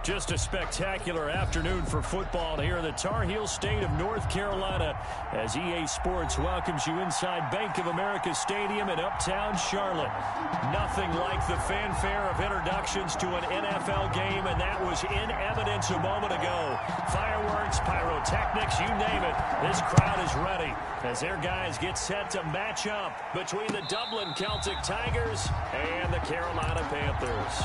Just a spectacular afternoon for football here in the Tar Heel state of North Carolina as EA Sports welcomes you inside Bank of America Stadium in uptown Charlotte. Nothing like the fanfare of introductions to an NFL game, and that was in evidence a moment ago. Fireworks, pyrotechnics, you name it. This crowd is ready as their guys get set to match up between the Dublin Celtic Tigers and the Carolina Panthers.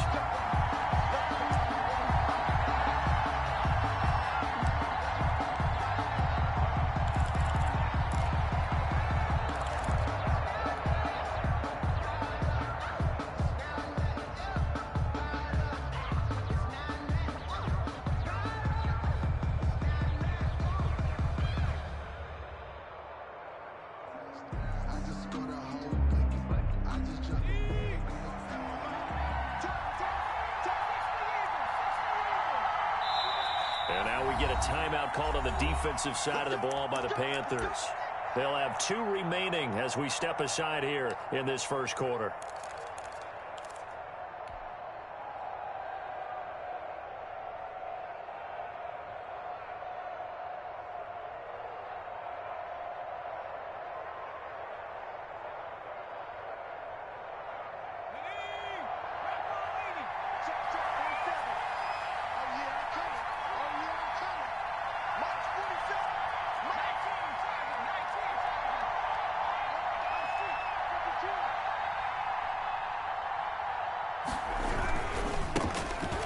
And now we get a timeout called on the defensive side of the ball by the Panthers. They'll have 2 remaining as we step aside here in this first quarter.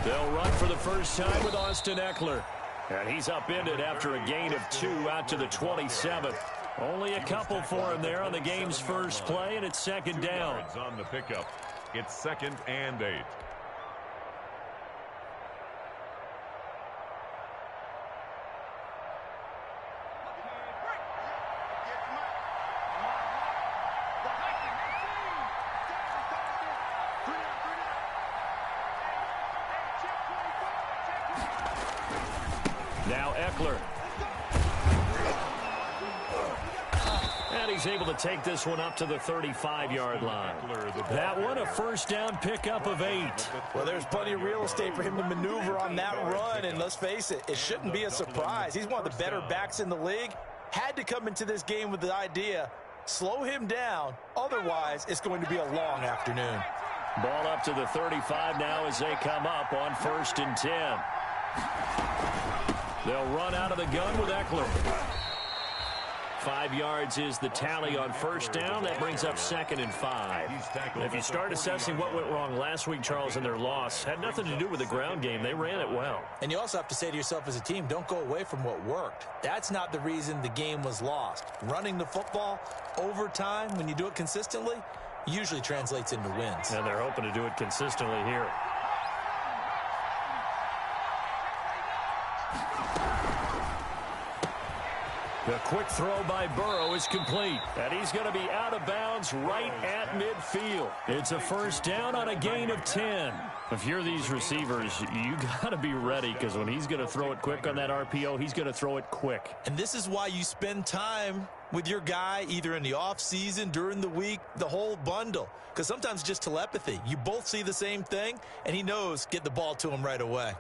They'll run for the first time with Austin Eckler. And he's upended after a gain of 2 out to the 27th. Only a couple for him there on the game's first play, and it's second down. On the pickup. It's 2nd and 8. Now Eckler. And he's able to take this one up to the 35-yard line. That one, a first down pickup of 8. Well, there's plenty of real estate for him to maneuver on that run, and let's face it, it shouldn't be a surprise. He's one of the better backs in the league. Had to come into this game with the idea, slow him down, otherwise it's going to be a long afternoon. Ball up to the 35 now as they come up on 1st and 10. They'll run out of the gun with Eckler. 5 yards is the tally on first down. That brings up 2nd and 5. And if you start assessing what went wrong last week, Charles, in their loss, had nothing to do with the ground game. They ran it well. And you also have to say to yourself as a team, don't go away from what worked. That's not the reason the game was lost. Running the football over time, when you do it consistently, usually translates into wins. And they're hoping to do it consistently here. The quick throw by Burrow is complete, and he's going to be out of bounds right at midfield. It's a first down on a gain of 10. If you're these receivers, you got to be ready, because when he's going to throw it quick on that RPO, he's going to throw it quick. And this is why you spend time with your guy, either in the offseason, during the week, the whole bundle. Because sometimes it's just telepathy. You both see the same thing, and he knows get the ball to him right away.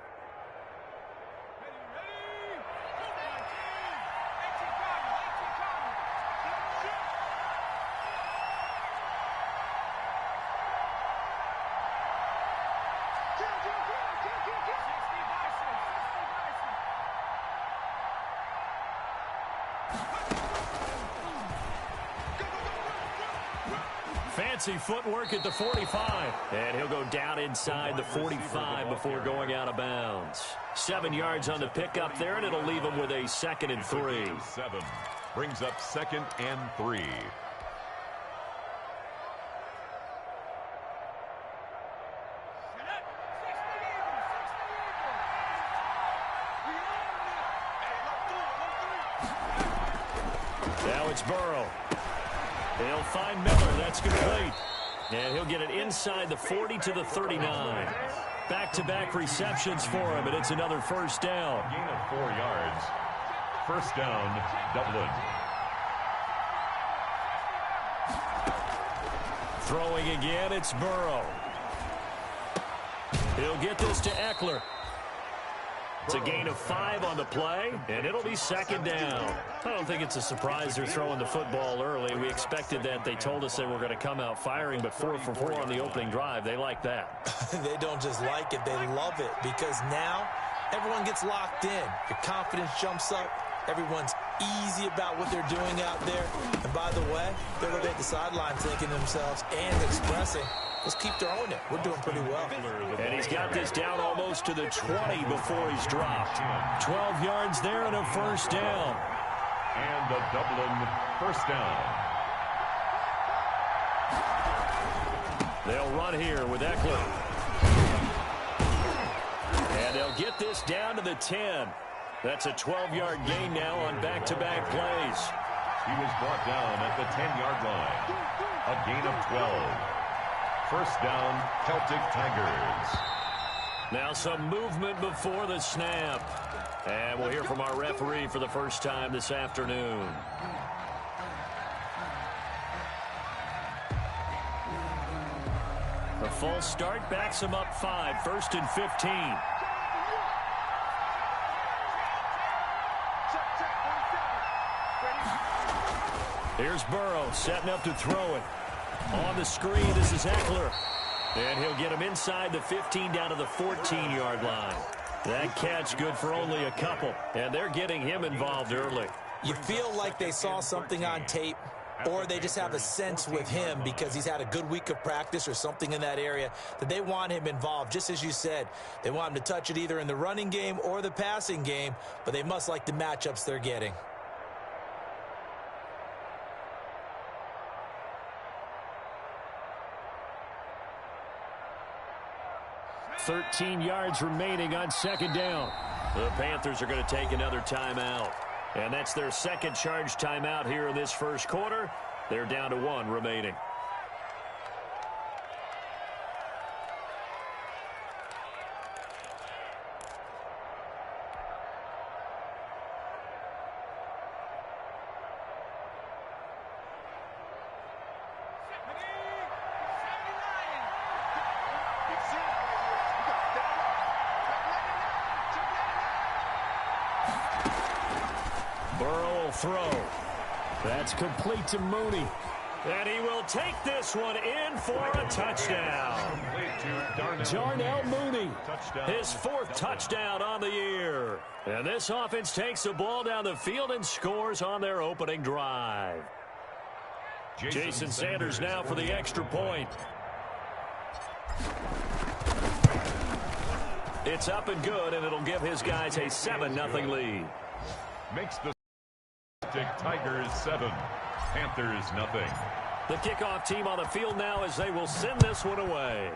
Fancy footwork at the 45. And he'll go down inside the 45 before going out of bounds. 7 yards on the pickup there, and it'll leave him with a 2nd and 3. 7 brings up 2nd and 3. Now it's Burrow. He'll find Miller. That's complete. And he'll get it inside the 40 to the 39. Back-to-back receptions for him, and it's another first down. Gain of 4 yards. First down, Dublin. Throwing again, it's Burrow. He'll get this to Eckler. It's a gain of 5 on the play, and it'll be second down. I don't think it's a surprise they're throwing the football early. We expected that. They told us they were going to come out firing, but 4 for 4 on the opening drive. They like that. They don't just like it, they love it, because now everyone gets locked in. Your confidence jumps up. Everyone's easy about what they're doing out there. And by the way, they're looking at the sideline thinking to themselves and expressing, let's keep throwing it. We're doing pretty well. And he's got this down almost to the 20 before he's dropped. 12 yards there and a first down. And a Dublin first down. They'll run here with Eckler. And they'll get this down to the 10. That's a 12-yard gain now on back-to-back plays. He was brought down at the 10-yard line. A gain of 12. First down, Celtic Tigers. Now some movement before the snap. And we'll hear from our referee for the first time this afternoon. A false start backs him up 5, 1st and 15. Here's Burrow setting up to throw it. On the screen, this is Eckler. And he'll get him inside the 15 down to the 14-yard line. That catch good for only a couple. And they're getting him involved early. You feel like they saw something on tape, or they just have a sense with him because he's had a good week of practice or something in that area that they want him involved. Just as you said, they want him to touch it either in the running game or the passing game, but they must like the matchups they're getting. .13 yards remaining on second down. The Panthers are going to take another timeout. And that's their second charge timeout here in this first quarter. They're down to 1 remaining. Throw. That's complete to Mooney. And he will take this one in for a touchdown. Darnell Mooney, his 4th touchdown on the year. And this offense takes the ball down the field and scores on their opening drive. Jason Sanders now for the extra point. It's up and good, and it'll give his guys a 7-0 lead. Makes the Celtic Tigers 7, Panthers 0. The kickoff team on the field now as they will send this one away.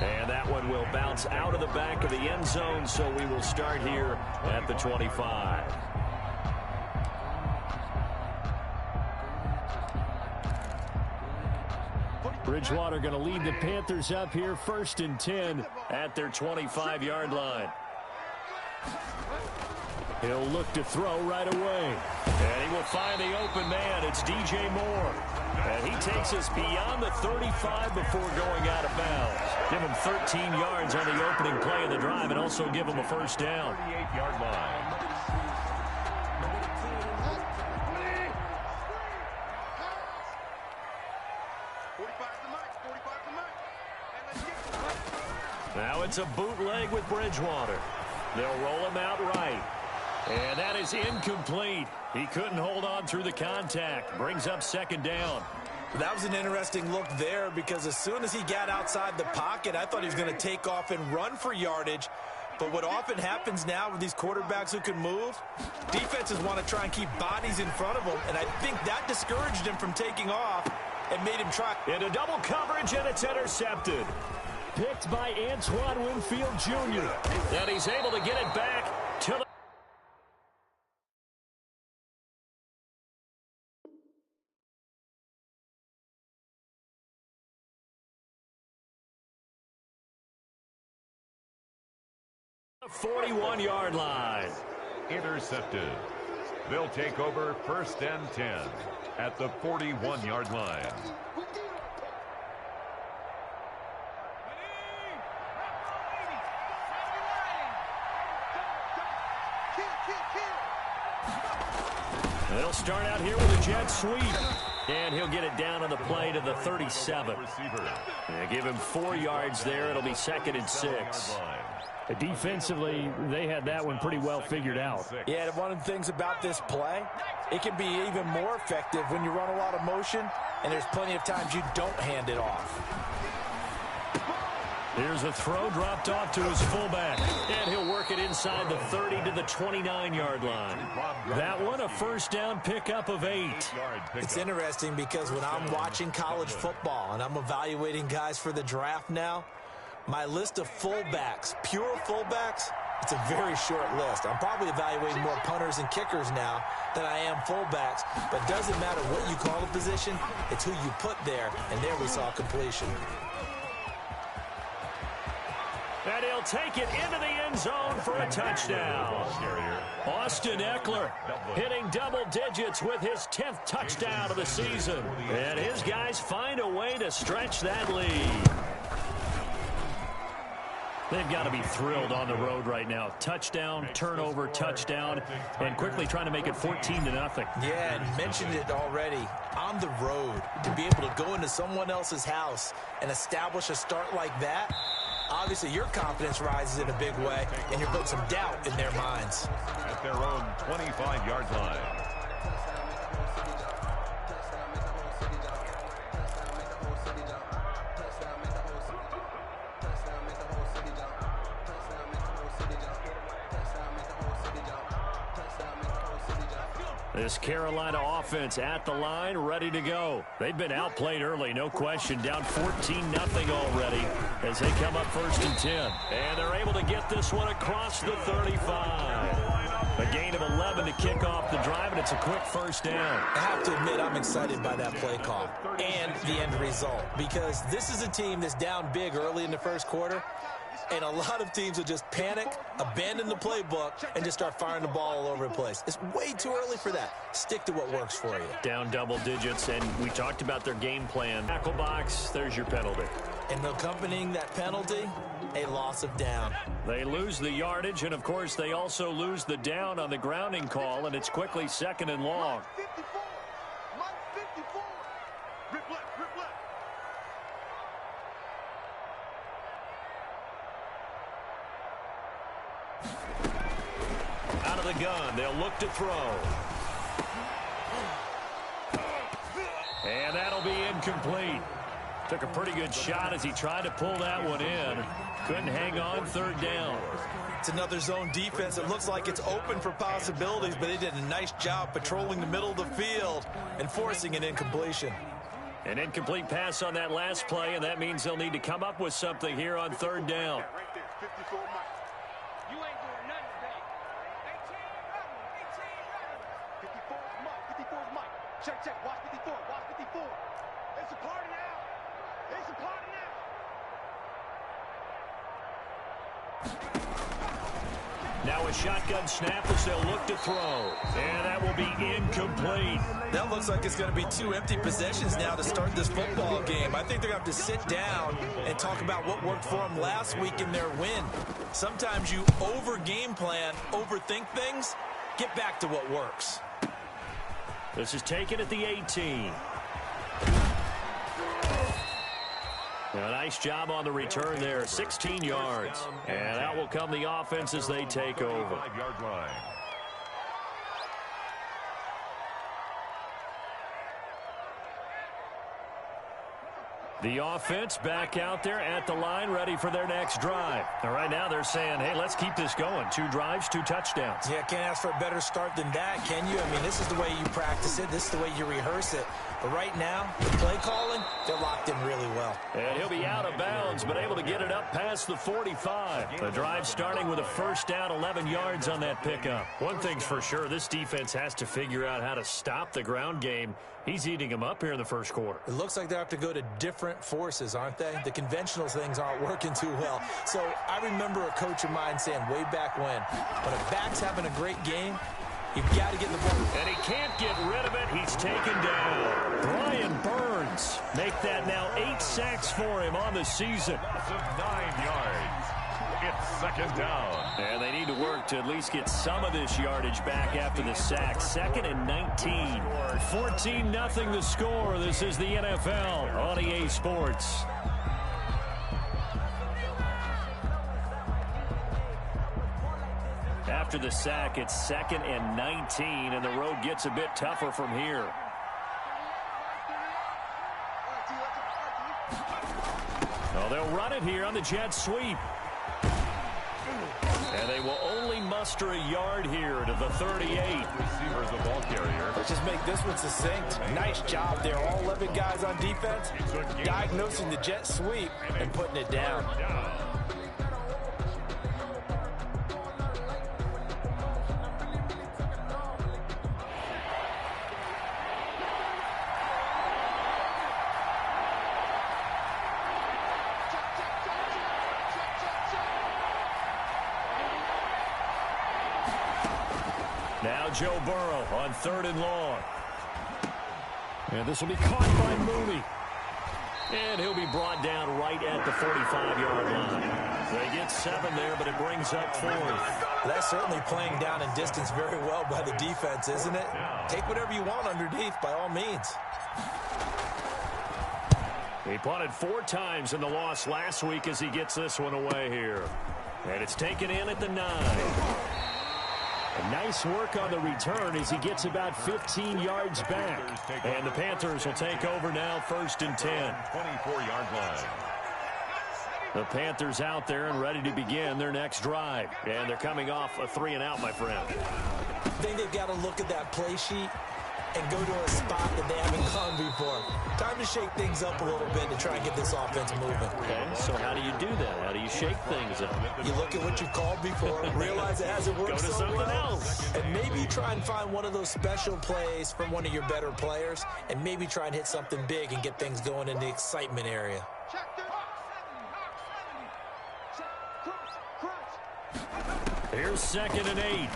And that one will bounce out of the back of the end zone, so we will start here at the 25. Bridgewater going to lead the Panthers up here, 1st and 10 at their 25-yard line. He'll look to throw right away. And he will find the open man. It's DJ Moore. And he takes us beyond the 35 before going out of bounds. Give him 13 yards on the opening play of the drive and also give him a first down. 38-yard line. Now it's a bootleg with Bridgewater. They'll roll him out right. And that is incomplete. He couldn't hold on through the contact. Brings up second down. That was an interesting look there because as soon as he got outside the pocket, I thought he was going to take off and run for yardage. But what often happens now with these quarterbacks who can move, defenses want to try and keep bodies in front of them. And I think that discouraged him from taking off and made him try. Into double coverage, and it's intercepted. Picked by Antoine Winfield Jr. And he's able to get it back to the 41-yard line. Intercepted. They'll take over 1st and 10 at the 41-yard line. They'll start out here with a jet sweep. And he'll get it down on the play to the 37. They give him 4 yards there. It'll be 2nd and 6. Defensively, they had that one pretty well figured out. Yeah, and one of the things about this play, it can be even more effective when you run a lot of motion, and there's plenty of times you don't hand it off. Here's a throw dropped off to his fullback. And he'll work it inside the 30 to the 29-yard line. That one, a first down pickup of 8. It's interesting because when I'm watching college football and I'm evaluating guys for the draft now, my list of fullbacks, pure fullbacks, it's a very short list. I'm probably evaluating more punters and kickers now than I am fullbacks. But it doesn't matter what you call the position, it's who you put there. And there we saw completion. And he'll take it into the end zone for a touchdown. Austin Eckler hitting double digits with his 10th touchdown of the season. And his guys find a way to stretch that lead. They've got to be thrilled on the road right now. Touchdown, turnover, touchdown, and quickly trying to make it 14-0. Yeah, and mentioned it already. On the road, to be able to go into someone else's house and establish a start like that, obviously your confidence rises in a big way, and you're putting some doubt in their minds. At their own 25-yard line. This Carolina offense at the line, ready to go. They've been outplayed early, no question. Down 14-0 already as they come up 1st and 10. And they're able to get this one across the 35. A gain of 11 to kick off the drive, and it's a quick first down. I have to admit, I'm excited by that play call and the end result, because this is a team that's down big early in the first quarter. And a lot of teams will just panic, abandon the playbook, and just start firing the ball all over the place. It's way too early for that. Stick to what works for you. Down double digits, and we talked about their game plan. Tackle box, there's your penalty. And accompanying that penalty, a loss of down. They lose the yardage, and, of course, they also lose the down on the grounding call, and it's quickly 2nd and long. Out of the gun, they'll look to throw. And that'll be incomplete. Took a pretty good shot as he tried to pull that one in. Couldn't hang on, 3rd down. It's another zone defense. It looks like it's open for possibilities, but they did a nice job patrolling the middle of the field and forcing an incompletion. An incomplete pass on that last play, and that means they'll need to come up with something here on 3rd down. Check, watch 54, watch 54. It's a party now. It's a party now. Now a shotgun snap as they'll look to throw. And that will be incomplete. That looks like it's going to be 2 empty possessions now to start this football game. I think they're going to have to sit down and talk about what worked for them last week in their win. Sometimes you over-game plan, overthink things. Get back to what works. This is taken at the 18. A nice job on the return there, 16 yards. And out will come the offense as they take over. 5-yard line. The offense back out there at the line, ready for their next drive. And right now they're saying, hey, let's keep this going. 2 drives, 2 touchdowns. Yeah, can't ask for a better start than that, can you? I mean, this is the way you practice it. This is the way you rehearse it. But right now, the play calling, they're locked in really well. And he'll be out of bounds, but able to get it up past the 45. The drive starting with a first down, 11 yards on that pickup. One thing's for sure, this defense has to figure out how to stop the ground game. He's eating them up here in the first quarter. It looks like they have to go to different forces, aren't they? The conventional things aren't working too well. So I remember a coach of mine saying way back when a back's having a great game, you've got to get in the ball. And he can't get rid of it. He's taken down. Brian Burns make that now 8 sacks for him on the season. Loss of 9 yards. It's second down. And they need to work to at least get some of this yardage back after the sack. 2nd and 19. 14-0 the score. This is the NFL on EA Sports. After the sack, it's 2nd and 19, and the road gets a bit tougher from here. Well, they'll run it here on the jet sweep. And they will only muster a yard here to the 38. Receiver is the ball carrier. Let's just make this one succinct. Nice job there. All 11 guys on defense diagnosing the jet sweep and putting it down. Now Joe Burrow on 3rd and long. And this will be caught by Mooney. And he'll be brought down right at the 45-yard line. They get 7 there, but it brings up 4th. That's certainly playing down in distance very well by the defense, isn't it? Take whatever you want underneath, by all means. He punted 4 times in the loss last week as he gets this one away here. And it's taken in at the 9. Nice work on the return as he gets about 15 yards back. And the Panthers will take over now, 1st and 10. 24-yard line. The Panthers out there and ready to begin their next drive. And they're coming off a 3-and-out, my friend. I think they've got to look at that play sheet and go to a spot that they haven't gone before. Time to shake things up a little bit to try and get this offense moving. Okay, so how do you do that? How do you shake things up? You look at what you've called before, realize it hasn't worked Go to so something well, else. and maybe try and find one of those special plays from one of your better players, and maybe try and hit something big and get things going in the excitement area. Here's 2nd and 8.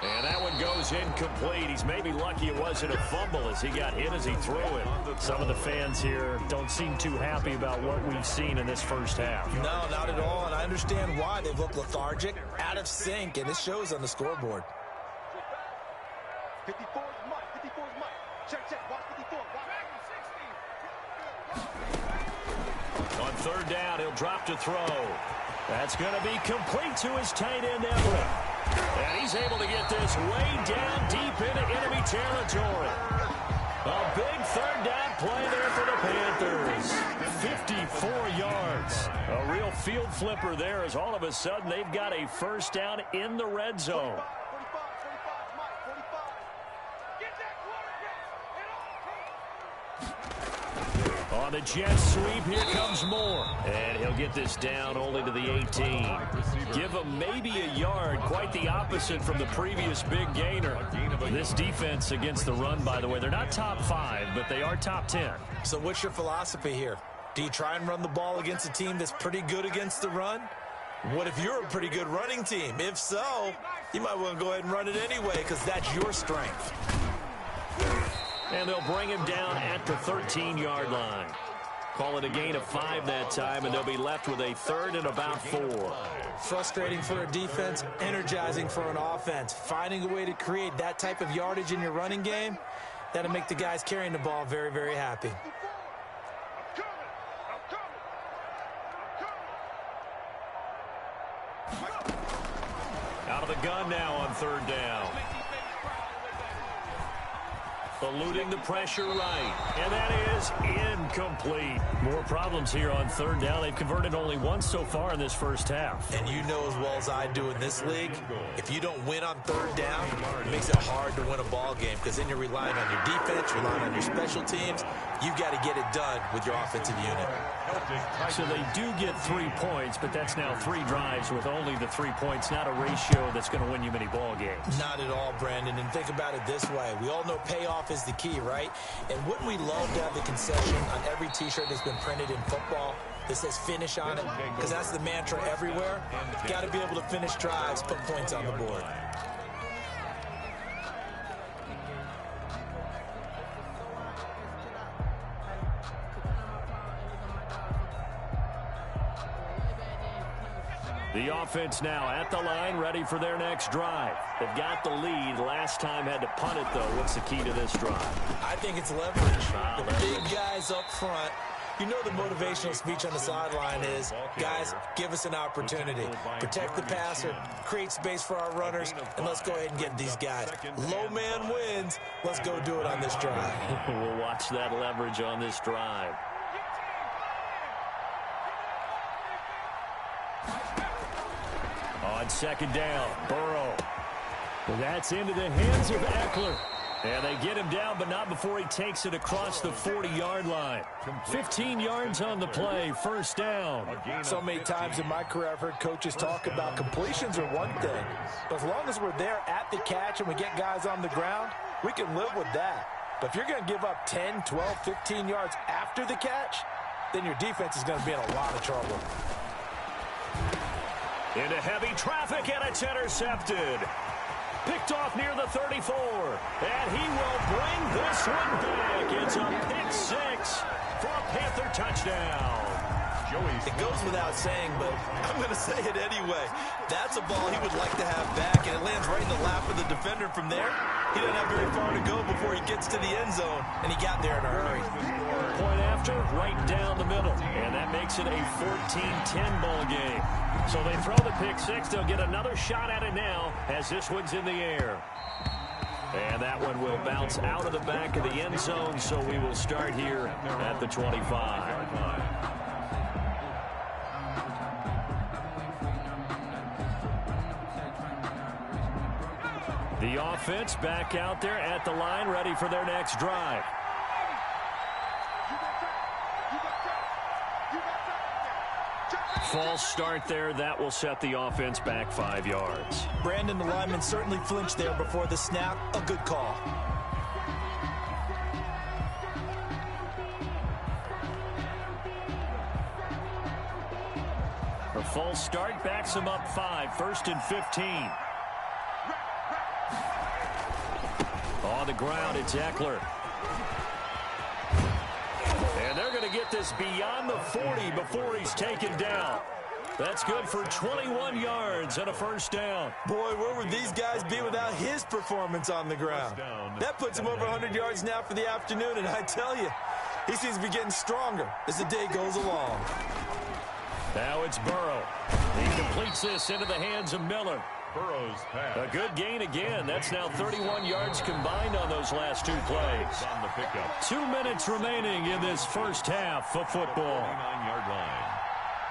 And that one goes incomplete. He's maybe lucky it wasn't a fumble as he got hit as he threw it. Some of the fans here don't seem too happy about what we've seen in this first half. No, not at all, and I understand why. They've looked lethargic, out of sync, and it shows on the scoreboard. 54 is Mike. 54 is Mike. Check. Watch 54. On 3rd down, he'll drop to throw. That's going to be complete to his tight end, Everett. And he's able to get this way down deep into enemy territory. A big 3rd down play there for the Panthers. 54 yards. A real field flipper there as all of a sudden they've got a 1st down in the red zone. 45, Mike. 45. Get that quarterback. On the jet sweep, here comes Moore. And he'll get this down only to the 18. Give him maybe a yard. Quite the opposite from the previous big gainer. This defense against the run, by the way, they're not top 5, but they are top 10. So what's your philosophy here? Do you try and run the ball against a team that's pretty good against the run? What if you're a pretty good running team? If so, you might want to go ahead and run it anyway because that's your strength. And they'll bring him down at the 13-yard line. Call it a gain of 5 that time, and they'll be left with a 3rd and about 4. Frustrating for a defense, energizing for an offense. Finding a way to create that type of yardage in your running game, that'll make the guys carrying the ball very, very happy. Out of the gun now on 3rd down. Eluding the pressure right. And that is incomplete. More problems here on 3rd down. They've converted only once so far in this first half. And you know as well as I do in this league, if you don't win on 3rd down, it makes it hard to win a ball game because then you're relying on your defense, relying on your special teams. You've got to get it done with your offensive unit. So they do get 3 points, but that's now 3 drives with only the 3 points, not a ratio that's going to win you many ball games. Not at all, Brandon. And think about it this way. We all know payoff is the key, right? And wouldn't we love to have the concession on every T-shirt that's been printed in football that says finish on it? Because that's the mantra everywhere. Got to be able to finish drives, put points on the board. The offense now at the line, ready for their next drive. They've got the lead. Last time had to punt it, though. What's the key to this drive? I think it's leverage. The big guys up front. You know the motivational speech on the sideline is, guys, give us an opportunity. Protect the passer, create space for our runners, and let's go ahead and get these guys. Low man wins. Let's go do it on this drive. We'll watch that leverage on this drive. On second down, Burrow. That's into the hands of Eckler. And they get him down, but not before he takes it across the 40-yard line. 15 yards on the play, first down. So many times in my career I've heard coaches talk about completions are one thing. But as long as we're there at the catch and we get guys on the ground, we can live with that. But if you're going to give up 10, 12, 15 yards after the catch, then your defense is going to be in a lot of trouble. Into heavy traffic, and it's intercepted. Picked off near the 34, and he will bring this one back. It's a pick six for a Panther touchdown. It goes without saying, but I'm going to say it anyway. That's a ball he would like to have back, and it lands right in the lap of the defender from there. He doesn't have very far to go before he gets to the end zone, and he got there in a hurry. Point after, right down the middle, and that makes it a 14-10 ball game. So they throw the pick six. They'll get another shot at it now as this one's in the air. And that one will bounce out of the back of the end zone, so we will start here at the 25. The offense back out there at the line, ready for their next drive. False start there. That will set the offense back 5 yards. Brandon, the lineman, certainly flinched there before the snap. A good call. A false start backs him up 5, 1st and 15. On the ground, it's Eckler. And they're going to get this beyond the 40 before he's taken down. That's good for 21 yards and a first down. Boy, where would these guys be without his performance on the ground? That puts him over 100 yards now for the afternoon, and I tell you, he seems to be getting stronger as the day goes along. Now it's Burrow. He completes this into the hands of Miller. Burrow's pass. A good gain again. That's now 31 yards combined on those last two plays. On the pickup. 2 minutes remaining in this first half of football. 29-yard line.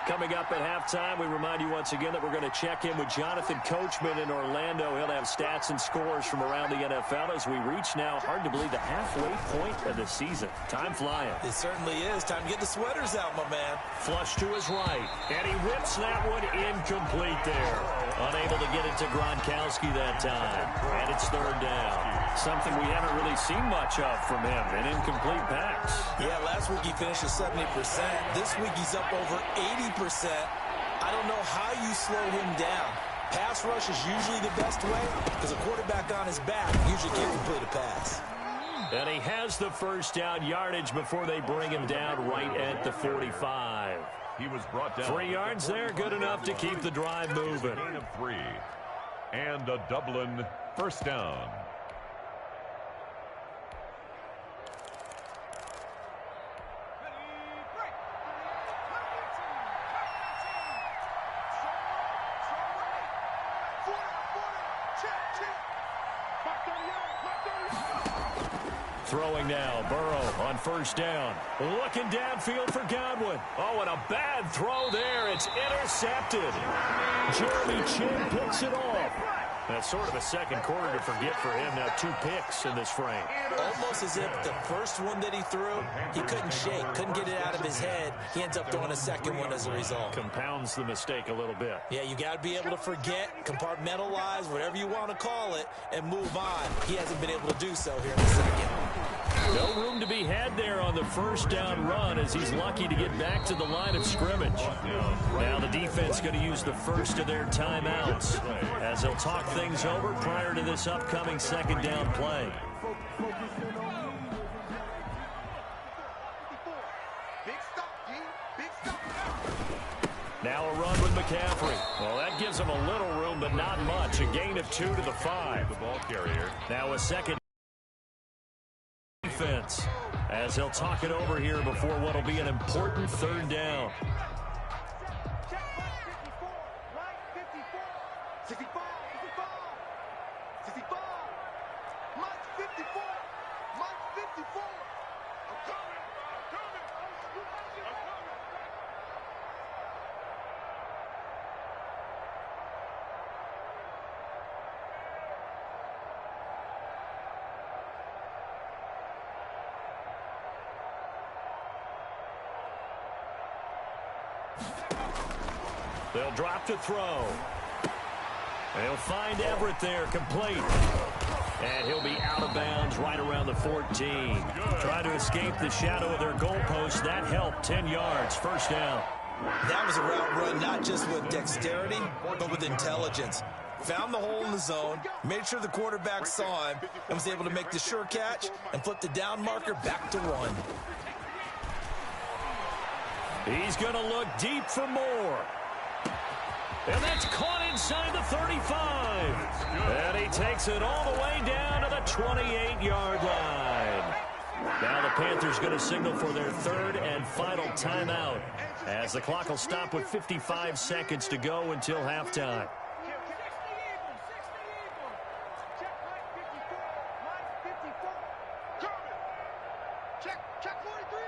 Coming up at halftime, we remind you once again that we're going to check in with Jonathan Coachman in Orlando. He'll have stats and scores from around the NFL as we reach now, hard to believe, the halfway point of the season. Time flying. It certainly is. Time to get the sweaters out, my man. Flush to his right, and he rips that one incomplete there. Unable to get it to Gronkowski that time, and it's third down. Something we haven't really seen much of from him, an incomplete pass. Yeah, last week he finished at 70%. This week he's up over 80%. I don't know how you slow him down. Pass rush is usually the best way because a quarterback on his back usually can't complete a pass. And he has the first down yardage before they bring him down right at the 45. He was brought down. 3 yards there, good enough to keep the drive moving. Gain of 3. And a Dublin first down. Throwing now, Burrow on first down. Looking downfield for Godwin. Oh, and a bad throw there. It's intercepted. Jeremy Chin picks it off. That's sort of a second quarter to forget for him. Now 2 picks in this frame. Almost as if the first one that he threw, he couldn't shake, couldn't get it out of his head. He ends up throwing a second one as a result. Compounds the mistake a little bit. Yeah, you got to be able to forget, compartmentalize, whatever you want to call it, and move on. He hasn't been able to do so here in the second. No room to be had there on the first down run as he's lucky to get back to the line of scrimmage. Now the defense going to use the first of their timeouts as they'll talk things over prior to this upcoming second down play. Now a run with McCaffrey. Well, that gives him a little room, but not much. A gain of 2 to the 5. The ball carrier. Now a second defense as they'll talk it over here before what will be an important third down. Check, 54, right, 54, 65, 65, Mike 54, Mike 54. I'm coming, I'm coming, I'm coming. They'll drop to throw. They'll find Everett there, complete. And he'll be out of bounds right around the 14. Trying to escape the shadow of their goalpost. That helped. 10 yards, first down. That was a route run not just with dexterity, but with intelligence. Found the hole in the zone, made sure the quarterback saw him, and was able to make the sure catch and flip the down marker back to 1. He's going to look deep for more. And that's caught inside the 35. And he takes it all the way down to the 28-yard line. Now the Panthers going to signal for their third and final timeout as the clock will stop with 55 seconds to go until halftime. Check 43.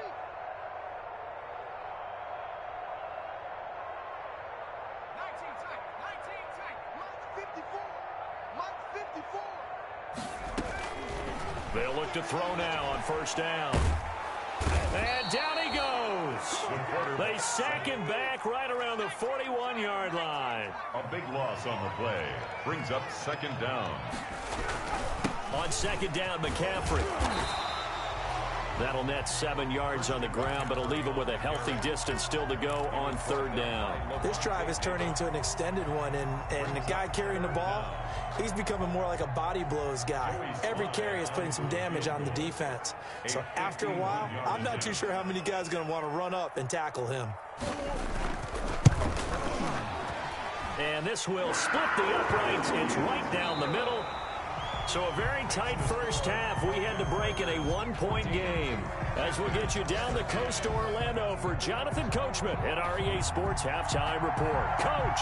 They'll look to throw now on first down. And down he goes. They sack him back right around the 41-yard line. A big loss on the play. Brings up second down. On second down, McCaffrey. That'll net 7 yards on the ground, but it'll leave him with a healthy distance still to go on third down. This drive is turning into an extended one, and the guy carrying the ball, he's becoming more like a body blows guy. Every carry is putting some damage on the defense. So after a while, I'm not too sure how many guys are going to want to run up and tackle him. And this will split the uprights. It's right down the middle. So a very tight first half. We had to break in a 1-point game. As we'll get you down the coast to Orlando for Jonathan Coachman at our EA Sports Halftime Report. Coach.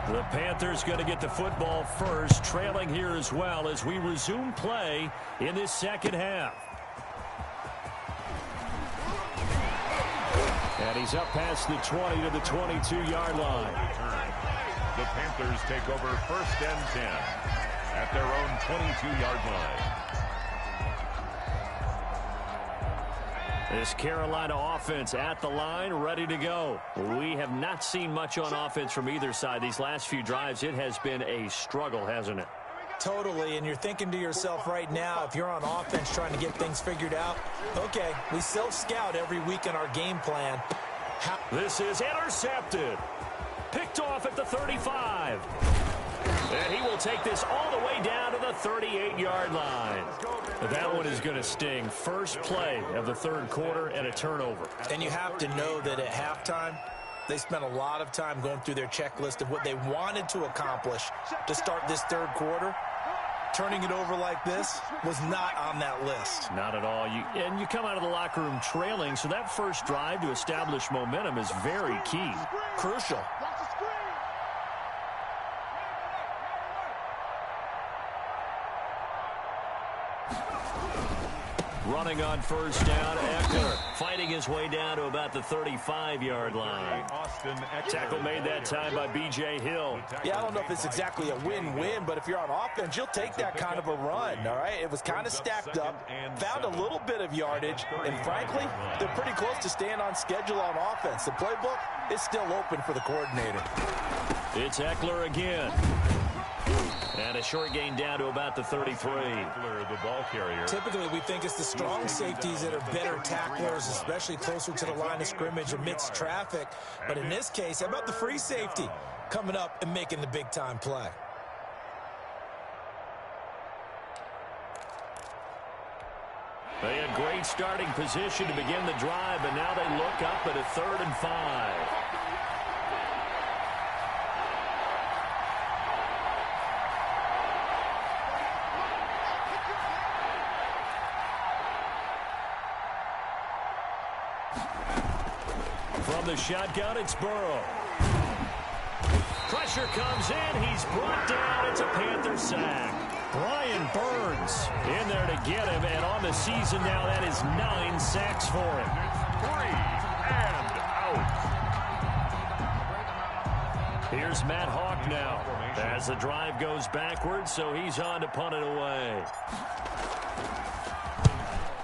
The Panthers going to get the football first, trailing here as well as we resume play in this second half. And he's up past the 20 to the 22-yard line. The Panthers take over first and 10 at their own 22-yard line. This Carolina offense at the line, ready to go. We have not seen much on offense from either side. These last few drives, it has been a struggle, hasn't it? Totally, and you're thinking to yourself right now, if you're on offense trying to get things figured out, okay, we self-scout every week in our game plan. This is intercepted. Picked off at the 35. And he will take this all the way down to the 38-yard line. That one is going to sting. First play of the third quarter and a turnover. And you have to know that at halftime, they spent a lot of time going through their checklist of what they wanted to accomplish to start this third quarter. Turning it over like this was not on that list. Not at all. And you come out of the locker room trailing, so that first drive to establish momentum is very key. Crucial. Running on first down, Eckler fighting his way down to about the 35-yard line. Tackle made that time by B.J. Hill. Yeah, I don't know if it's exactly a win-win, but if you're on offense, you'll take that kind of a run, all right? It was kind of stacked up, found a little bit of yardage, and frankly, they're pretty close to staying on schedule on offense. The playbook is still open for the coordinator. It's Eckler again. And a short gain down to about the 33. The ball carrier. Typically, we think it's the strong safeties that are better tacklers, especially closer to the line of scrimmage amidst traffic. But in this case, how about the free safety coming up and making the big-time play? They had great starting position to begin the drive, and now they look up at a 3rd and 5. From the shotgun, it's Burrow. Pressure comes in. He's brought down. It's a Panther sack. Brian Burns in there to get him, and on the season now, that is 9 sacks for him. 3 and out. Here's Matt Hawk now as the drive goes backwards, so he's on to punt it away.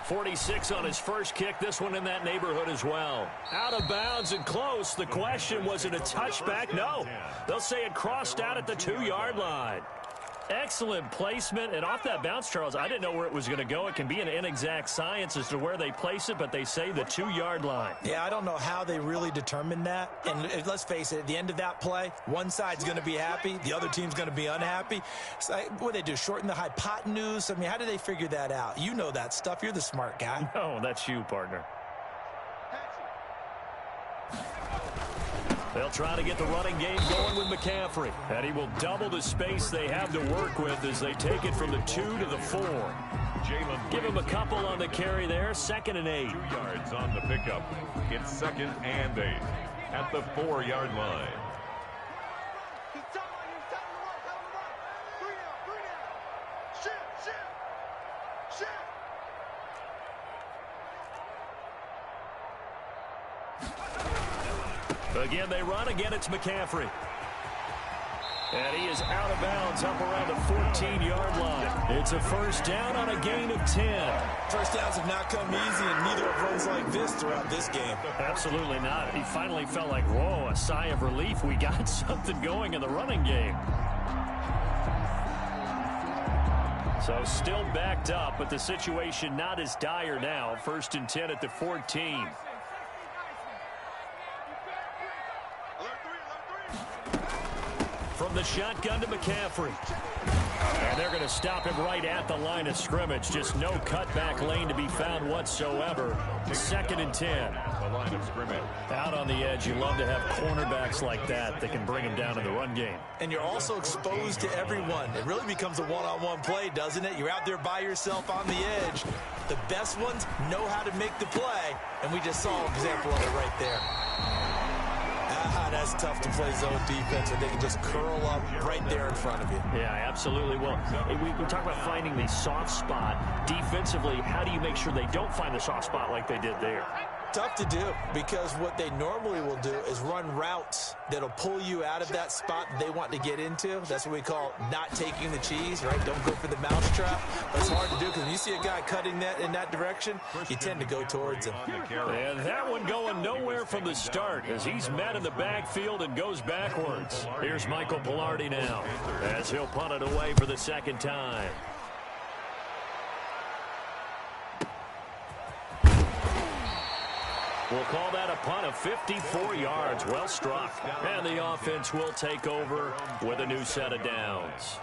46 on his first kick. This one in that neighborhood as well. Out of bounds and close. The question, was it a touchback? No. They'll say it crossed out at the 2-yard line. Excellent placement, and off that bounce, Charles, I didn't know where it was going to go. It can be an inexact science as to where they place it, but they say the 2-yard line. Yeah, I don't know how they really determined that. And let's face it, at the end of that play, one side's going to be happy, the other team's going to be unhappy. So what do they do, shorten the hypotenuse? I mean, how do they figure that out? You know that stuff. You're the smart guy. No, that's you, partner. They'll try to get the running game going with McCaffrey. And he will double the space they have to work with as they take it from the 2 to the 4. Give him a couple on the carry there. 2nd and 8. 2 yards on the pickup. It's 2nd and 8 at the 4-yard line. Again, they run. Again, it's McCaffrey. And he is out of bounds up around the 14-yard line. It's a first down on a gain of 10. First downs have not come easy, and neither have runs like this throughout this game. Absolutely not. He finally felt like, whoa, a sigh of relief. We got something going in the running game. So still backed up, but the situation not as dire now. 1st and 10 at the 14. From the shotgun to McCaffrey. And they're going to stop him right at the line of scrimmage. Just no cutback lane to be found whatsoever. 2nd and 10. The line of scrimmage. Out on the edge, you love to have cornerbacks like that can bring him down in the run game. And you're also exposed to everyone. It really becomes a one-on-one play, doesn't it? You're out there by yourself on the edge. The best ones know how to make the play, and we just saw an example of it right there. That's tough to play zone defense when they can just curl up right there in front of you. Yeah, absolutely. Well, we talk about finding the soft spot. Defensively, how do you make sure they don't find the soft spot like they did there? Tough to do, because what they normally will do is run routes that'll pull you out of that spot they want to get into. That's what we call not taking the cheese, right? Don't go for the mousetrap. But it's hard to do, because when you see a guy cutting that in that direction, you tend to go towards him. And that one going nowhere from the start as he's met in the backfield and goes backwards. Here's Michael Pilardi now as he'll punt it away for the 2nd time. We'll call that a punt of 54 yards. Well struck. And the offense will take over with a new set of downs.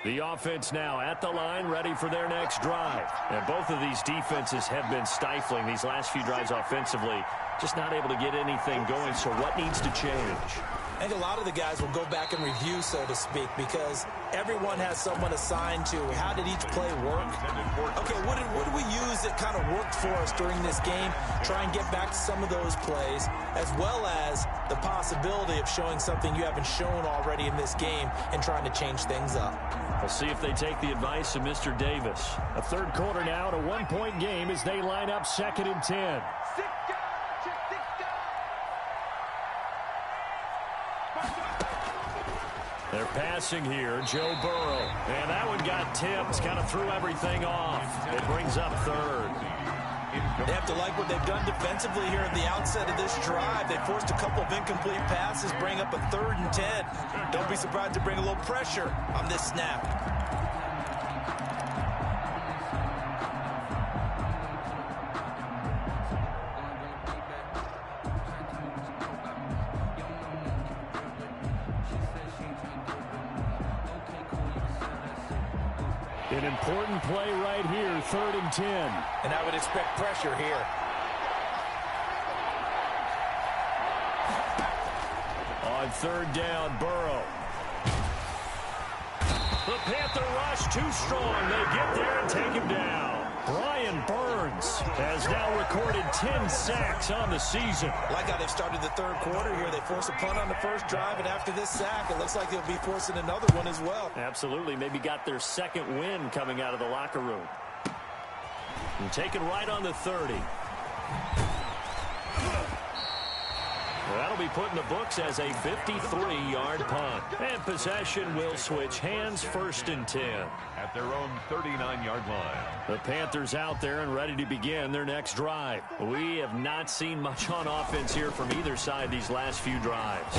The offense now at the line, ready for their next drive. And both of these defenses have been stifling these last few drives offensively. Just not able to get anything going, so what needs to change? I think a lot of the guys will go back and review, so to speak, because everyone has someone assigned to how did each play work. Okay, what did we use that kind of worked for us during this game? Try and get back to some of those plays, as well as the possibility of showing something you haven't shown already in this game and trying to change things up. We'll see if they take the advice of Mr. Davis. A 3rd quarter now, a 1-point game as they line up 2nd and 10. They're passing here, Joe Burrow. And that one got tipped, kind of threw everything off. It brings up 3rd. They have to like what they've done defensively here at the outset of this drive. They forced a couple of incomplete passes, bring up a 3rd and 10. Don't be surprised to bring a little pressure on this snap. An important play right here, 3rd and 10. And I would expect pressure here. On 3rd down, Burrow. The Panther rush too strong. They get there and take him down. Brian Burns has now recorded 10 sacks on the season. Like how they've started the 3rd quarter here. They force a punt on the first drive, and after this sack, it looks like they'll be forcing another one as well. Absolutely. Maybe got their 2nd win coming out of the locker room. And taken right on the 30. That'll be put in the books as a 53-yard punt. And possession will switch hands, 1st and 10. At their own 39-yard line. The Panthers out there and ready to begin their next drive. We have not seen much on offense here from either side these last few drives.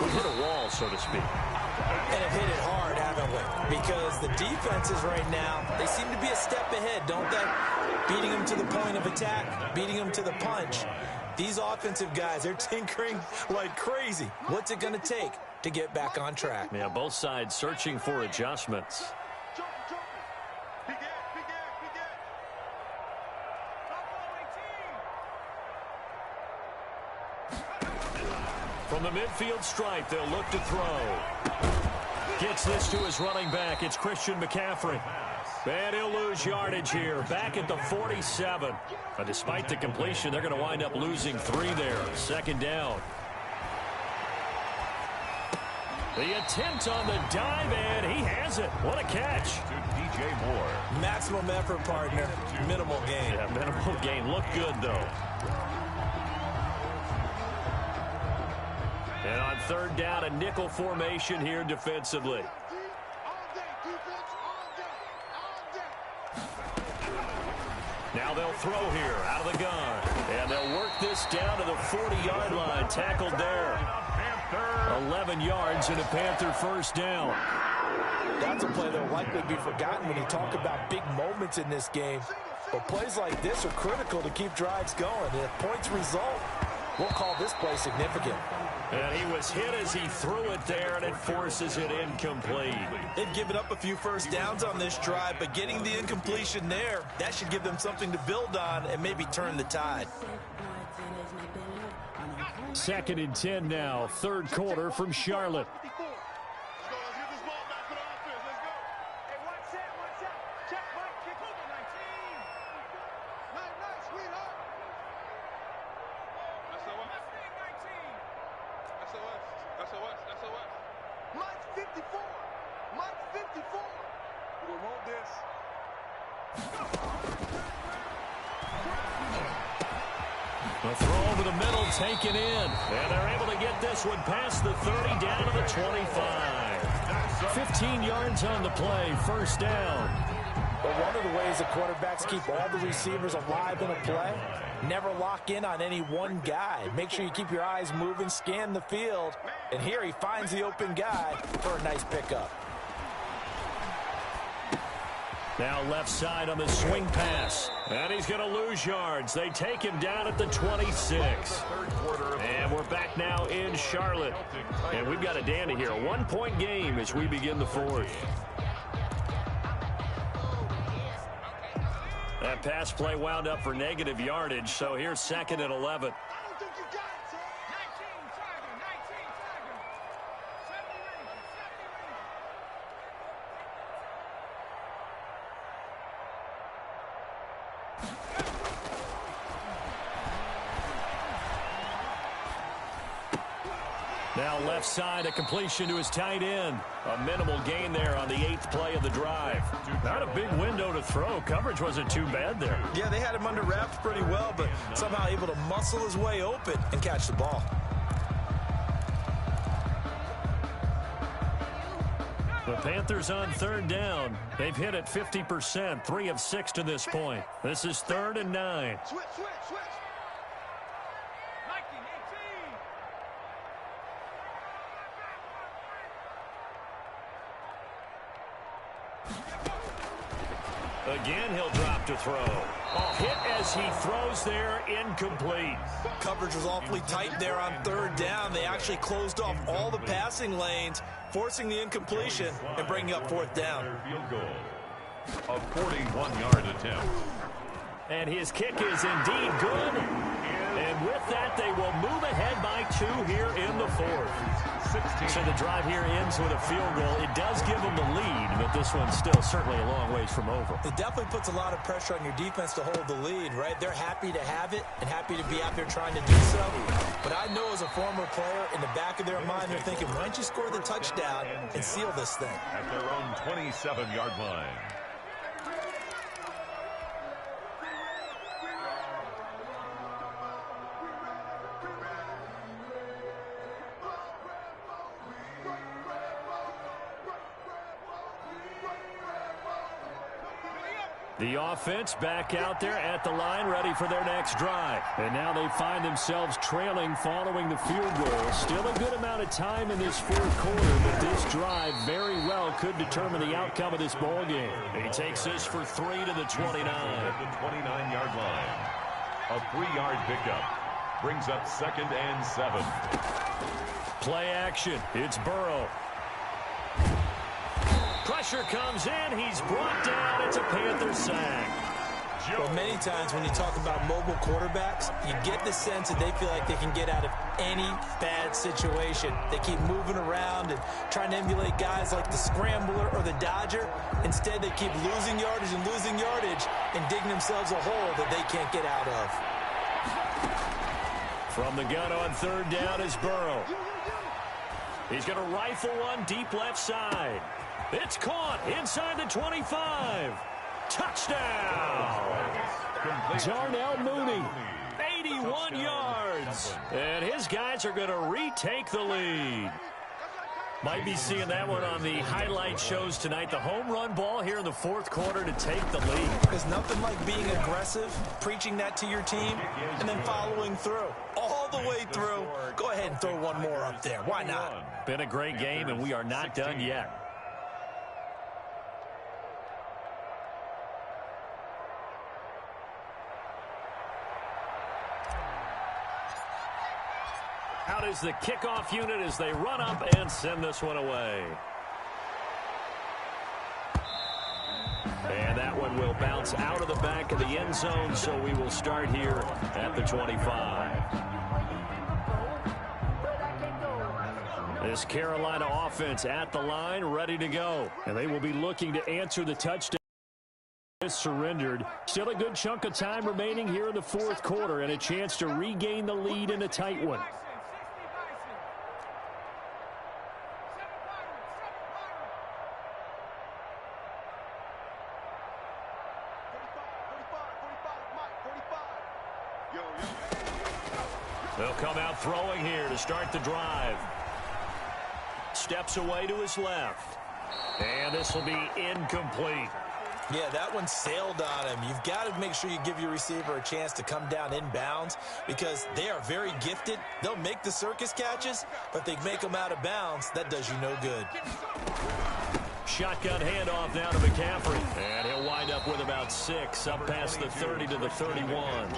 We've hit a wall, so to speak. And have hit it hard, haven't we? Because the defenses right now, they seem to be a step ahead, don't they? Beating them to the point of attack, beating them to the punch. These offensive guys, they're tinkering like crazy. What's it going to take to get back on track? Yeah, both sides searching for adjustments. From the midfield stripe, they'll look to throw. Gets this to his running back. It's Christian McCaffrey. And he'll lose yardage here. Back at the 47. But despite the completion, they're going to wind up losing 3 there. 2nd down. The attempt on the dive, and he has it. What a catch. To DJ Moore. Maximum effort, partner. Minimal gain. Yeah, minimal gain. Look good, though. And on 3rd down, a nickel formation here defensively. Now they'll throw here out of the gun. And they'll work this down to the 40-yard line. Tackled there. 11 yards and a Panther 1st down. That's a play that will likely be forgotten when you talk about big moments in this game. But plays like this are critical to keep drives going. And if points result, we'll call this play significant. And he was hit as he threw it there, and it forces it incomplete. They've given up a few 1st downs on this drive, but getting the incompletion there, that should give them something to build on and maybe turn the tide. 2nd and 10 now, 3rd quarter from Charlotte. The throw over the middle taken in. And they're able to get this one past the 30 down to the 25. 15 yards on the play, 1st down. But one of the ways the quarterbacks keep all the receivers alive in a play, never lock in on any one guy. Make sure you keep your eyes moving, scan the field. And here he finds the open guy for a nice pickup. Now left side on the swing pass. And he's going to lose yards. They take him down at the 26. And we're back now in Charlotte. And we've got a dandy here. A 1-point game as we begin the 4th. That pass play wound up for negative yardage. So here's 2nd and 11. Now left side, a completion to his tight end. A minimal gain there on the 8th play of the drive. Not a big window to throw. Coverage wasn't too bad there. Yeah, they had him under wraps pretty well, but somehow able to muscle his way open and catch the ball. The Panthers on 3rd down. They've hit it 50%, 3 of 6 to this point. This is 3rd and 9. Switch. Again, he'll drop to throw. Hit as he throws there, incomplete. Coverage was awfully tight there on 3rd down. They actually closed off all the passing lanes, forcing the incompletion and bringing up 4th down. Field goal. A 41-yard attempt. And his kick is indeed good. And with that, they will move ahead by 2 here in the 4th. So the drive here ends with a field goal. It does give them the lead, but this one's still certainly a long ways from over. It definitely puts a lot of pressure on your defense to hold the lead, right? They're happy to have it and happy to be out there trying to do so. But I know as a former player, in the back of their mind, they're thinking, why don't you score the touchdown and seal this thing? At their own 27-yard line. The offense back out there at the line, ready for their next drive. And now they find themselves trailing following the field goal. Still a good amount of time in this 4th quarter, but this drive very well could determine the outcome of this ball game. He takes this for 3 to the 29. At the 29-yard line. A 3-yard pickup. Brings up 2nd and 7. Play action. It's Burrow. Pressure comes in. He's brought down. It's a Panther sack. Well, many times when you talk about mobile quarterbacks, you get the sense that they feel like they can get out of any bad situation. They keep moving around and trying to emulate guys like the Scrambler or the Dodger. Instead, they keep losing yardage and digging themselves a hole that they can't get out of. From the gun on 3rd down is Burrow. He's going to rifle one deep left side. It's caught inside the 25. Touchdown! Darnell Mooney, 81 yards. And his guys are going to retake the lead. Might be seeing that one on the highlight shows tonight. The home run ball here in the 4th quarter to take the lead. There's nothing like being aggressive, preaching that to your team, and then following through. All the way through. Go ahead and throw one more up there. Why not? Been a great game, and we are not done yet. Out is the kickoff unit as they run up and send this one away. And that one will bounce out of the back of the end zone, so we will start here at the 25. This Carolina offense at the line, ready to go. And they will be looking to answer the touchdown. Surrendered. Still a good chunk of time remaining here in the 4th quarter and a chance to regain the lead in a tight one. They'll come out throwing here to start the drive. Steps away to his left. And this will be incomplete. Yeah, that one sailed on him. You've got to make sure you give your receiver a chance to come down inbounds because they are very gifted. They'll make the circus catches, but they make them out of bounds. That does you no good. Shotgun handoff now to McCaffrey. And he'll wind up with about 6 up past the 30 to the 31.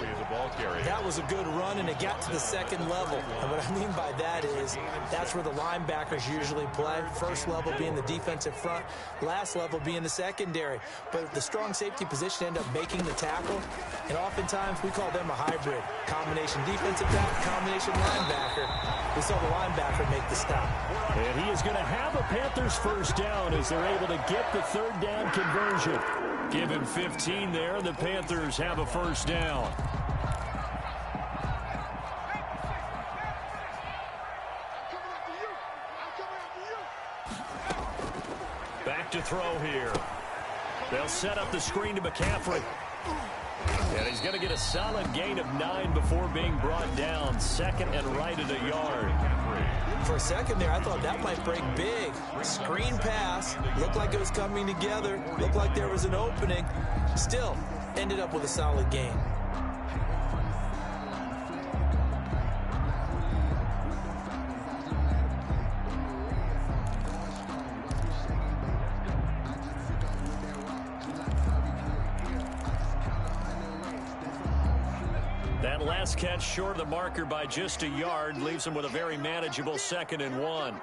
That was a good run, and it got to the 2nd level. And what I mean by that is that's where the linebackers usually play. First level being the defensive front, last level being the secondary. But the strong safety position end up making the tackle, and oftentimes we call them a hybrid. Combination defensive back, combination linebacker. We saw the linebacker make the stop. And he is going to have a Panthers first down as they're able to get the 3rd down conversion. Give him 15 there. The Panthers have a first down. Back to throw here. They'll set up the screen to McCaffrey. And he's going to get a solid gain of 9 before being brought down. 2nd and right at a yard. For a second there, I thought that might break big. Screen pass. Looked like it was coming together. Looked like there was an opening. Still, ended up with a solid gain. That last catch short of the marker by just a yard leaves him with a very manageable 2nd and 1.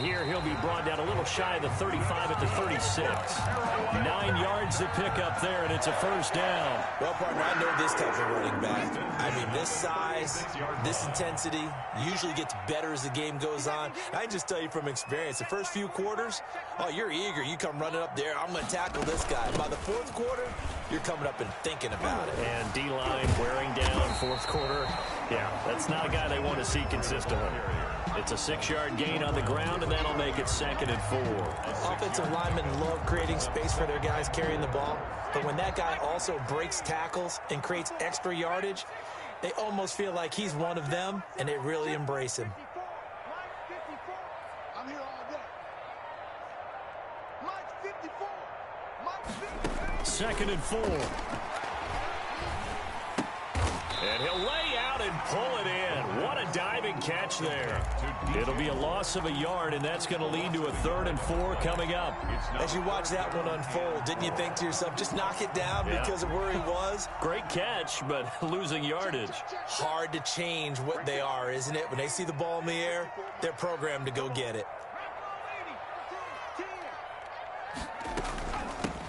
here, he'll be brought down a little shy of the 35 at the 36. 9 yards to pick up there, and it's a first down. Well, partner, I know this type of running back. I mean, this size, this intensity usually gets better as the game goes on. I can just tell you from experience, the first few quarters, oh, you're eager. You come running up there, I'm going to tackle this guy. By the fourth quarter, you're coming up and thinking about it. And D-line wearing down fourth quarter. Yeah, that's not a guy they want to see consistently. It's a 6-yard gain on the ground, and that'll make it 2nd and 4. Offensive linemen love creating space for their guys carrying the ball, but when that guy also breaks tackles and creates extra yardage, they almost feel like he's one of them, and they really embrace him. I'm here all day. Mike 54. Mike 54. 2nd and 4. And he'll lay out and pull it in. What a diving catch there. It'll be a loss of a yard, and that's going to lead to a 3rd and 4 coming up. As you watch that one unfold, didn't you think to yourself, just knock it down because of where he was? Great catch, but losing yardage. Hard to change what they are, isn't it? When they see the ball in the air, they're programmed to go get it.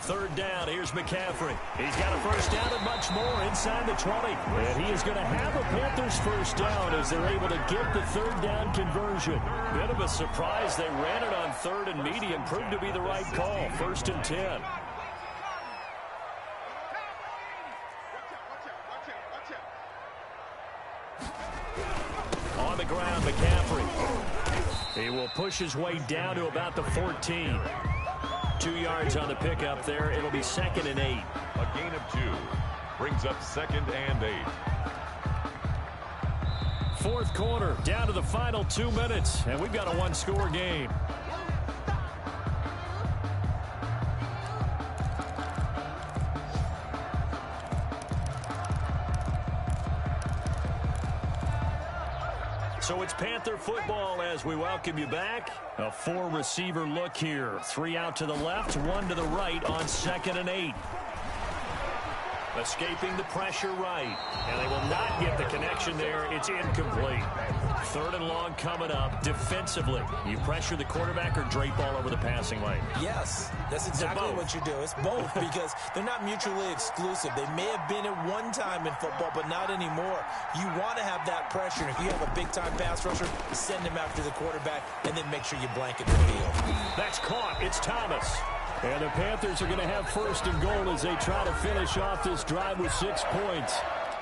3rd down, here's McCaffrey. He's got a first down and much more inside the 20. And he is going to have a Panthers first down as they're able to get the 3rd down conversion. Bit of a surprise. They ran it on 3rd and medium. Proved to be the right call. 1st and 10. On the ground, McCaffrey. He will push his way down to about the 14. 2 yards on the pickup there. It'll be 2nd and 8. A gain of 2 brings up 2nd and 8. 4th quarter, down to the final 2 minutes, and we've got a 1-score game. So it's Panther football as we welcome you back. A 4-receiver look here. 3 out to the left, 1 to the right on 2nd and 8. Escaping the pressure right. And they will not get the connection there. It's incomplete. 3rd and long coming up. Defensively, you pressure the quarterback or drape all over the passing lane? Yes, that's exactly what you do. It's both because they're not mutually exclusive. They may have been at one time in football, but not anymore. You want to have that pressure. And if you have a big-time pass rusher, send him after the quarterback and then make sure you blanket the field. That's caught. It's Thomas. And the Panthers are going to have 1st and goal as they try to finish off this drive with 6 points.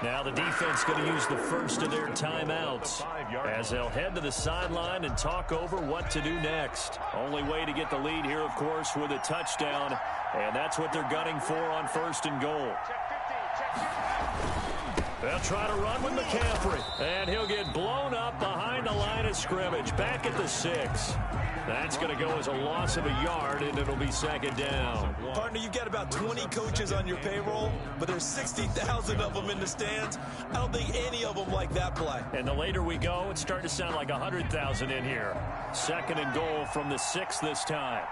Now the defense going to use the first of their timeouts as they'll head to the sideline and talk over what to do next. Only way to get the lead here, of course, with a touchdown, and that's what they're gunning for on 1st and goal. They'll try to run with McCaffrey, and he'll get blown up behind the line of scrimmage, back at the 6. That's going to go as a loss of a yard, and it'll be 2nd down. Partner, you've got about 20 coaches on your payroll, but there's 60,000 of them in the stands. I don't think any of them like that play. And the later we go, it's starting to sound like 100,000 in here. 2nd and goal from the 6 this time.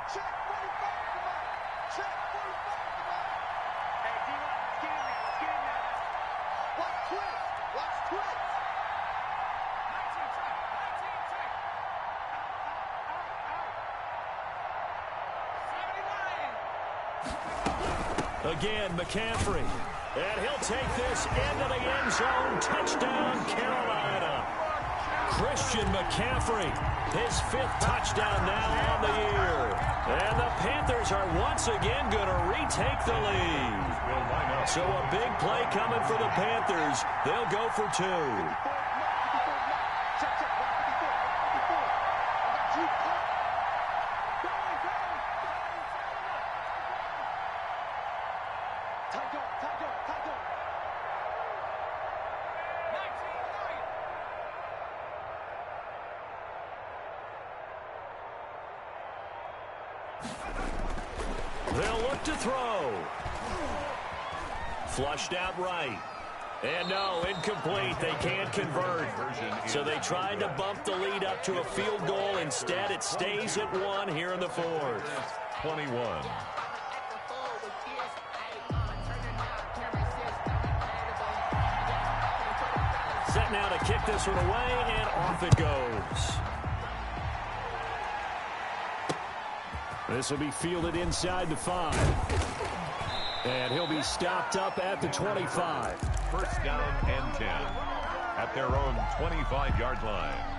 Again, McCaffrey. And he'll take this into the end zone. Touchdown, Carolina. Christian McCaffrey, his 5th touchdown now on the year. And the Panthers are once again going to retake the lead. So a big play coming for the Panthers. They'll go for 2. They'll look to throw. Flushed out right. And no, incomplete. They can't convert. So they tried to bump the lead up to a field goal. Instead, it stays at 1 here in the 4th. 21. Set now to kick this one away, and off it goes. This will be fielded inside the 5. And he'll be stopped up at the 25. First down and 10 at their own 25-yard line.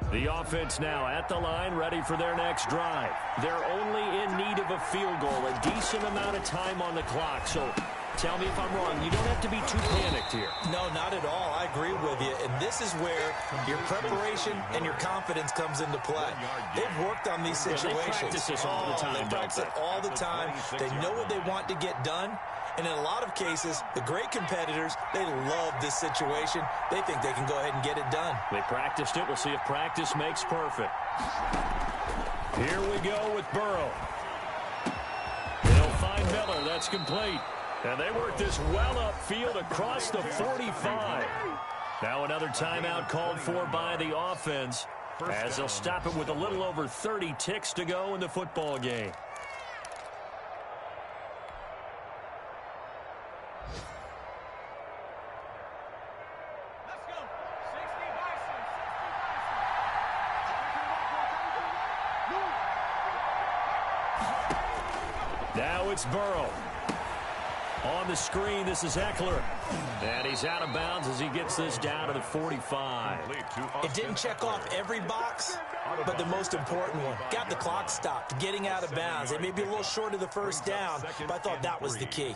The offense now at the line, ready for their next drive. They're only in need of a field goal, a decent amount of time on the clock. So tell me if I'm wrong. You don't have to be too panicked here. No, not at all. I agree with you. And this is where your preparation and your confidence comes into play. They've worked on these situations. They practice this all the time. They practice it all the time. They know what they want to get done. And in a lot of cases, the great competitors, they love this situation. They think they can go ahead and get it done. They practiced it. We'll see if practice makes perfect. Here we go with Burrow. They'll find Miller. That's complete. And they work this well upfield across the 45. Now another timeout called for by the offense as they'll stop it with a little over 30 ticks to go in the football game. Now it's Burrow. On the screen, this is Eckler. And he's out of bounds as he gets this down to the 45. It didn't check off every box, but the most important one. Got the clock stopped, getting out of bounds. They may be a little short of the first down, but I thought that was the key.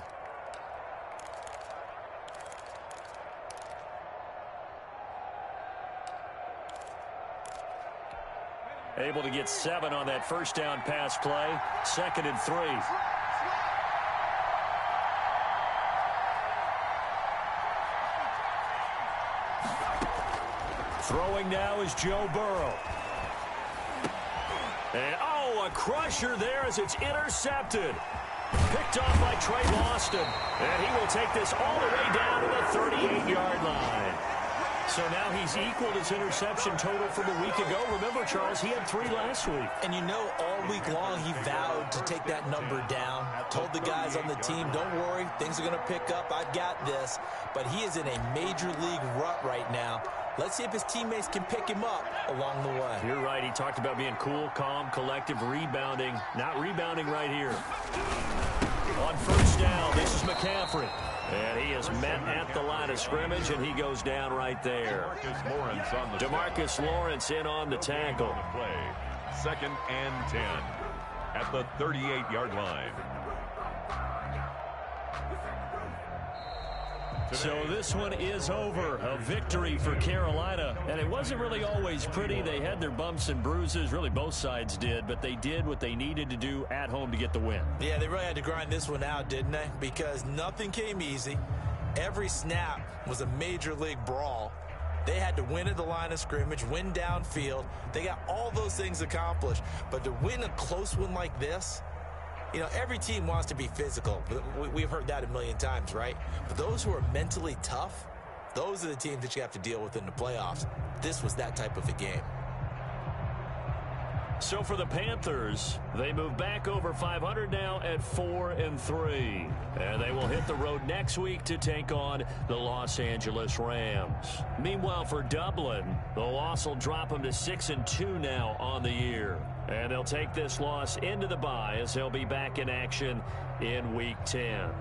Able to get 7 on that first down pass play. 2nd and 3. Throwing now is Joe Burrow. And, a crusher there as it's intercepted. Picked off by Trey Lawson. And he will take this all the way down to the 38-yard line. So now he's equaled his interception total from a week ago. Remember, Charles, he had 3 last week. And you know, all week long he vowed to take that number down. Told the guys on the team, don't worry, things are going to pick up. I've got this. But he is in a major league rut right now. Let's see if his teammates can pick him up along the way. You're right. He talked about being cool, calm, collective, rebounding. Not rebounding right here. On first down, this is McCaffrey. And he is met at the line of scrimmage, and he goes down right there. DeMarcus Lawrence in on the tackle. 2nd and 10 at the 38-yard line. So this one is over. A victory for Carolina. And it wasn't really always pretty. They had their bumps and bruises. Really, both sides did. But they did what they needed to do at home to get the win. Yeah, they really had to grind this one out, didn't they? Because nothing came easy. Every snap was a major league brawl. They had to win at the line of scrimmage, win downfield. They got all those things accomplished. But to win a close one like this, you know, every team wants to be physical. We've heard that a million times, right? But those who are mentally tough, those are the teams that you have to deal with in the playoffs. This was that type of a game. So for the Panthers, they move back over 500 now at 4-3. And they will hit the road next week to take on the Los Angeles Rams. Meanwhile, for Dublin, the loss will drop them to 6-2 now on the year. And they'll take this loss into the bye as they'll be back in action in Week 10.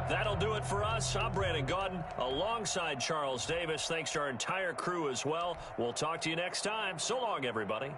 That'll do it for us. I'm Brandon Gaudin alongside Charles Davis. Thanks to our entire crew as well. We'll talk to you next time. So long, everybody.